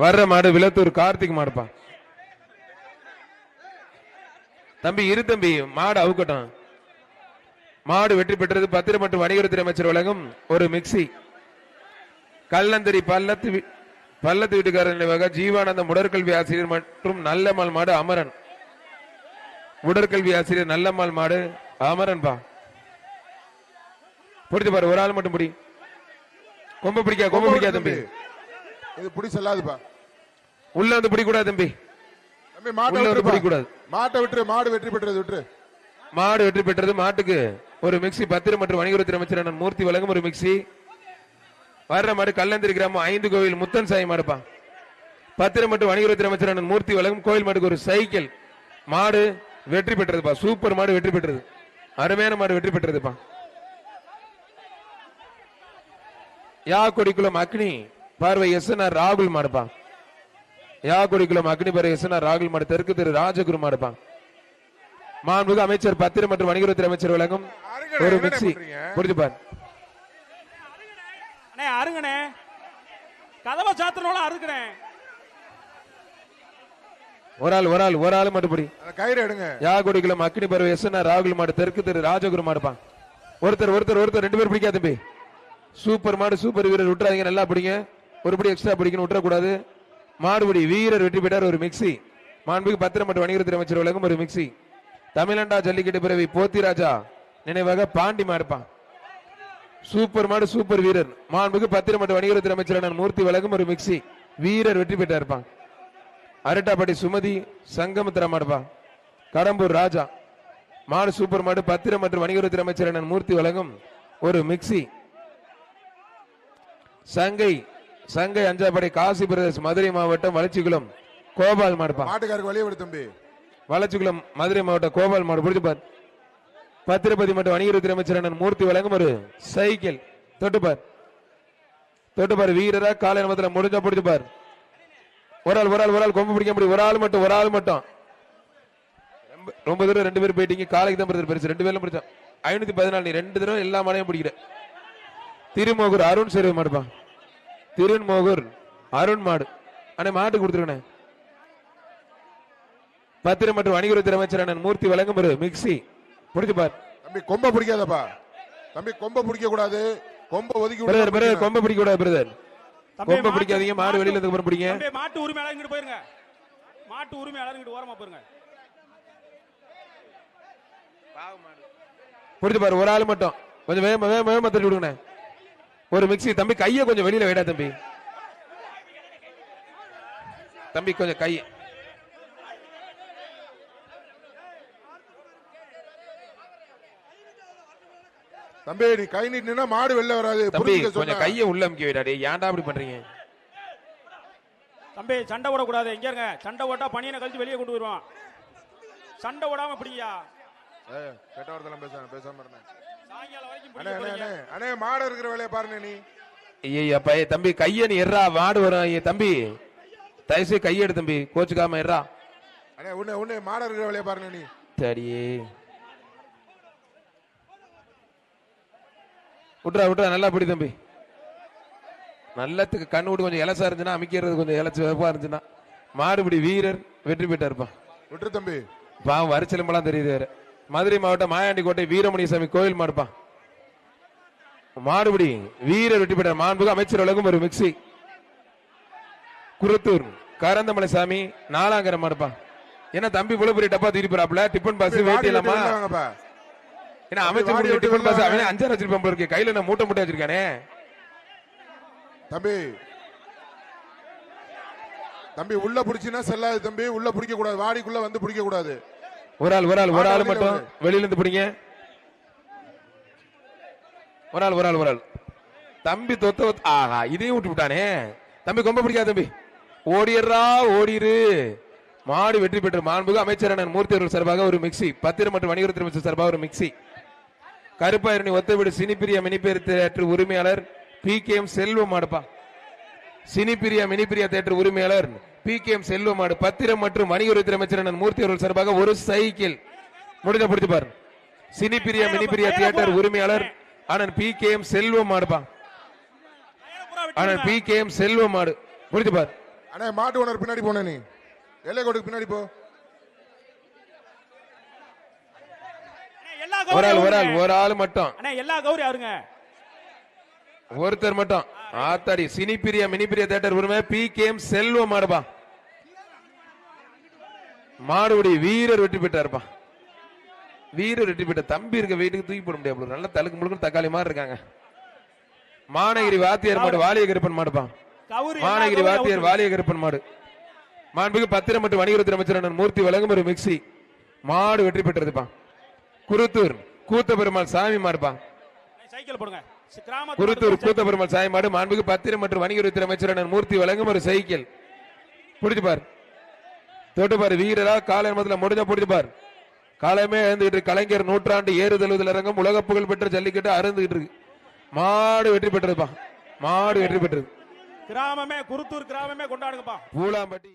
வர்ற மாடு விளத்தூர் கார்த்திக் மாடுப்பா. தம்பி இரு தம்பி, மாடு அவுக்கட்டும். மாடு வெற்றி பெற்றது. பத்திரம் மற்றும் வணிகத்துறை அமைச்சர் வழங்கும் ஒரு மிக்சி. கல்லந்தரி பள்ளத்து வீட்டுக்காரர் நினைவாக ஜீவானந்தம் உடற்கல்வி ஆசிரியர் மற்றும் நல்லம்மாள் மாடு அமரன். உடற்கல்வி ஆசிரியர் நல்லம்மாள் மாடு அமரன் பா. பிடிச்சு பாரு, ஒரு ஆள் மட்டும் பிடி. கொம்ப பிடிக்கா தம்பி, இது பிடி செல்லாதுப்பா. உள்ள வந்து பிடிக்கூடாது தம்பி. மாட்டை விட்டு மாடு வெற்றி பெற்றது. விட்டு மாடு வெற்றி பெற்றது. மாட்டுக்கு ஒரு மிக்சி. பத்திரம் மற்றும் வணிகத்துறை அமைச்சர் மூர்த்தி வழங்கும் ஒரு மிக்சி. வர்ற மாடு கல்லந்திரி கிராமம் 5 கோவில் முத்தன் சாய் மாடுப்பா. பத்திரம் மற்றும் வணிகத்துறை அமைச்சர் மூர்த்தி வழங்கும் கோயில் மாட்டுக்கு ஒரு சைக்கிள். மாடு வெற்றி பெற்றதுப்பா. சூப்பர் மாடு வெற்றி பெற்றது. அருமையான மாடு வெற்றி பெற்றதுப்பா. யாக்கொடிக்குளம் அக்னி பார்வை எஸ்என்ஆர் ராகுல் மாடுப்பா. யாக்கொடிக்குளம் அக்னி பார்வை எஸ்என்ஆர் ராகுல் மாடு. தெற்கு திரு ராஜகுரு மாடுப்பா. மாண்புமிகு அமைச்சர் பத்திரம் மற்றும் வணிகத்துறை அமைச்சர் வழங்கும் ஒரு மிக்சி. புரிஞ்சுப்பார். அருங்கனே கதவை சாத்திரம் அருங்கனே. ஒரு ஆள் மட்டும் படி. கயிறு எடுங்க. யாகொடிக்குளம் அக்னி பருவ எஸ்என்ஆர் ராகுல் மாடு. தெற்கு திரு ராஜகுரு மாடுப்பா. ஒருத்தர் 2 பேர் பிடிக்காத தம்பி. சூப்பர் மாடு, சூப்பர் வீரர். விட்டுறாதீங்க, நல்லா பிடிங்க. ஒரு படி எக்ஸ்ட்ரா பிடிக்கணும், விட்டுறக்கூடாது. மாடுபடி வீரர் வெற்றி பெற்றார். ஒரு மிக்சி. மாண்புமிகு பத்திரம் மற்றும் வணிகத்துறை அமைச்சர் வழங்கும் ஒரு மிக்சி. தமிழ்நாடா ஜல்லிக்கட்டு பிறவி போத்திராஜா நினைவாக பாண்டி மாடுப்பா. சூப்பர் மாடு, சூப்பர் வீரர். மாண்புமிகு பத்திரம் மற்றும் வணிகத்துறை அமைச்சர் மூர்த்தி வழங்கும் ஒரு மிக்சி. வீரர் வெற்றி பெற்றார்ப்பா. அரட்டாப்பட்டி சுமதி சங்கமுத்திர மாடுப்பா. கடம்பூர் ராஜா மாடு சூப்பர் மாடு. பத்திரம் மற்றும் வணிகத்துறை அமைச்சர் மூர்த்தி வழங்கும் ஒரு மிக்சி. சங்கை அஞ்சாப்படை காசி பிரதேச் மதுரை மாவட்டம் வளர்ச்சிக்குளம் கோபால் மாடுப்பா. மாட்டுக்காருக்கு வழிய விடு தம்பி. வளர்ச்சிக்குளம் மதுரை மாவட்டம் கோபால் மாடு. புரிஞ்சு பார். பத்திரப்பதி மற்றும் வணிகத்துறை அமைச்சர் மூர்த்தி வழங்கும் ஒரு சைக்கிள். தொட்டுப்பார். வீரரா காலை நேரத்தில் முடிஞ்சா பிடிச்சு பார். ஒரு ஆள் கொம்பு பிடிக்க முடியும். ஒரு ஆள் மட்டும். ரொம்ப தூரம் 2 பேர் போயிட்டீங்க. காலைக்கு தான் பெருசு. 2 பேர்ல பிடிச்சா 514. நீ 2 தடவை எல்லா மாடையும் பிடிக்கிற. திருமோகூர் அருண் சேருவ மாடுப்பா. திருமோகூர் அருண் மாடு. அண்ணே மாட்டு கொடுத்துருக்கேன். பத்திரம் மற்றும் வணிகத்துறை அமைச்சர் மூர்த்தி வழங்கும் ஒரு மிக்சி. புடிச்சு பார். தம்பி கொம்ப பிடிக்காதப்பா. தம்பி கொம்ப பிடிக்க கூடாது. கொம்ப ஒதுக்கி பிரதர் கொம்ப பிடிக்க கூடாது பிரதர். கொம்ப பிடிக்காதீங்க. மாடு வெளியில இருந்து பிடிங்க. மாட்டு உரிமையாளர் இங்கிட்டு போயிருங்க. மாட்டு உரிமையாளர் இங்கிட்டு ஓரமா போயிருங்க. புடிச்சு பாரு. ஒரு ஆள் மட்டும் கொஞ்சம் வேகமா தள்ளி விடுங்க. ஒரு மிக்சி. தம்பி கையை கொஞ்சம் வெளியில வைடா தம்பி. கொஞ்சம் கை. தம்பி நீ கை நீட்டினா மாடு வெளில வராது. தம்பி கொஞ்சம் கையை உள்ள அமுக்கி வைடாடே. ஏன்டா அப்படி பண்றீங்க? தம்பி சண்டை ஓடக்கூடாது. எங்க இருங்க. சண்டை ஓட்டா பணியனை கழிச்சு வெளியே கொண்டு வருவான். சண்டை ஓடாம பிடியா. கெட்ட வார்த்தைலாம் பேசாம இருந்தேன். சாயங்காலம் வரைக்கும் அண்ணே மாடு இருக்கிற வேலையை பாருங்க நீ. ஐயா தம்பி கையை நீ எறா. மாடு வரும் தம்பி. தயவுசெய்து கையெடு தம்பி. கோச்சுக்காம எறா. அண்ணே உன்னை மாடு இருக்கிற வேலையை பாருங்க நீ. சரியே விட்டுறா. நல்லா பிடி தம்பி. நல்லத்துக்கு கண்ணு விட்டு கொஞ்சம் இலசா இருந்துச்சுன்னா அமைக்கிறது கொஞ்சம் இலச்சு வெப்பா இருந்துச்சுன்னா. மாடுபிடி வீரர் வெற்றி பெற்றாருப்பா. விட்டு தம்பி. பாவம் வரிச்சலம்பெல்லாம் தெரியுது வேற. மதுரை மாவட்டம் மாயாண்டி கோட்டை வீரமணிசாமி கோயில் மாடுப்பா. மாடுபிடி வீரர் வெற்றி பெற்றார். மாண்புமிகு அமைச்சர் வழங்கும் ஒரு மிக்சி. குருத்தூர் கரந்தமலை சாமி நாலாங்கரம் மாடுப்பா. என்ன தம்பி புலபுரி டப்பா தூக்கி போறாப்ல. டிஃபன் பாஸ் வேட்டி இல்லாமா? ஏன்னா அமைச்சர் டிஃபன் பாஸ் அவனே 5 வச்சிருப்பான் இருக்கு. கையில என்ன மூட்டை வச்சிருக்கானே தம்பி. உள்ள பிடிச்சினா செல்லாது தம்பி. உள்ள பிடிக்க கூடாது. வாடிக்குள்ள வந்து பிடிக்க கூடாது. ஒரு ஆள் மட்டும் வெளியில இருந்து பிடிங்க. ஒரு ஆள் தம்பி. ஆஹா இதையும் விட்டு விட்டானே தம்பி. கொம்ப பிடிக்காது தம்பி. ஓடிரு. மாடு வெற்றி பெற்ற. மாண்புமிகு அமைச்சர் மூர்த்தி அவர்கள் சார்பாக ஒரு மிக்சி. பத்திரம் மற்றும் வணிகத்துறை அமைச்சர் சார்பாக ஒரு மிக்சி. கருப்பாயிரணி ஒத்தவீடு சினிப்பிரியா மினிபேர் தியேட்டர் உரிமையாளர் PKM செல்வம் மாடுப்பா. சினிப்பிரியா மினிப்பிரியா தியேட்டர் உரிமையாளர் PKM செல்வம் மாடு. பத்திரம் மற்றும் வணிகத்துறை அமைச்சர் மூர்த்தி அவர்கள் சார்பாக ஒரு சைக்கிள். முடிஞ்ச பிடிச்சு பாரு. சினிப்பிரியா மினிப்பிரியா தியேட்டர் உரிமையாளர் அண்ணன் PKM செல்வம் மாடுப்பா. அண்ணன் PKM செல்வம் மாடு. புரிஞ்சு பார். அண்ணே மாட்டு ஓனர் பின்னாடி போன நீ எல்லை கோட்டுக்கு பின்னாடி போ. அண்ணே, எல்லா ஒரு ஆள் கௌரி ஒரு ஆள் மட்டும், அண்ணே எல்லா கௌரி அவருங்க. ஒருத்தர் மட்டும். ஆத்தாடி சினிப்பிரியா மினிப்பிரியா தேட்டர் உரிமை PKM செல்வம் மாடுப்பா. மாடுபடி வீரர் வெற்றி பெற்றாருப்பா. வீரர் வெற்றி பெற்ற தம்பி இருக்க வெயிட்டுக்கு தூக்கி போட முடியாது. நல்ல தலுக்கு முழுக்க தக்காளி மாதிரி இருக்காங்க. மானகிரி வாத்தியார் மாடு வாலிய கருப்பன் மாடுப்பா. கௌரி மானகிரி வாத்தியார் வாலிய கருப்பன் மாடு. மாண்புக்கு பத்திரம் மற்றும் வணிகத்துறை அமைச்சர் அண்ணன் மூர்த்தி வழங்கும் ஒரு மிக்சி மாடு வெற்றி பெற்றதுப்பா. குருத்தூர் கூத்த பெருமாள் சாமி மாடுப்பா. சைக்கிள் போடுங்க. கிராமத்து குருத்தூர் கூத்த பெருமாள் சாமி மாடு. மாண்புக்கு பத்திரம் மற்றும் வணிகத்துறை அமைச்சர் அண்ணன் மூர்த்தி வழங்கும் ஒரு சைக்கிள். பிடிச்சு பாரு, தொட்டு பாரு. வீரரா காலை மதத்துல முடிஞ்ச பிடிச்சு பாரு. காலமே எழுந்துகிட்டு கலைஞர் நூற்றாண்டு ஏறுதழுவதில் இறங்கும் உலக புகழ் பெற்ற ஜல்லிக்கட்டு அருந்துகிட்டு இருக்கு. மாடு வெற்றி பெற்றதுப்பா. மாடு வெற்றி பெற்றது. கிராமமே குருத்தூர் கிராமமே கொண்டாடுங்கப்பா. பூலாம்பட்டி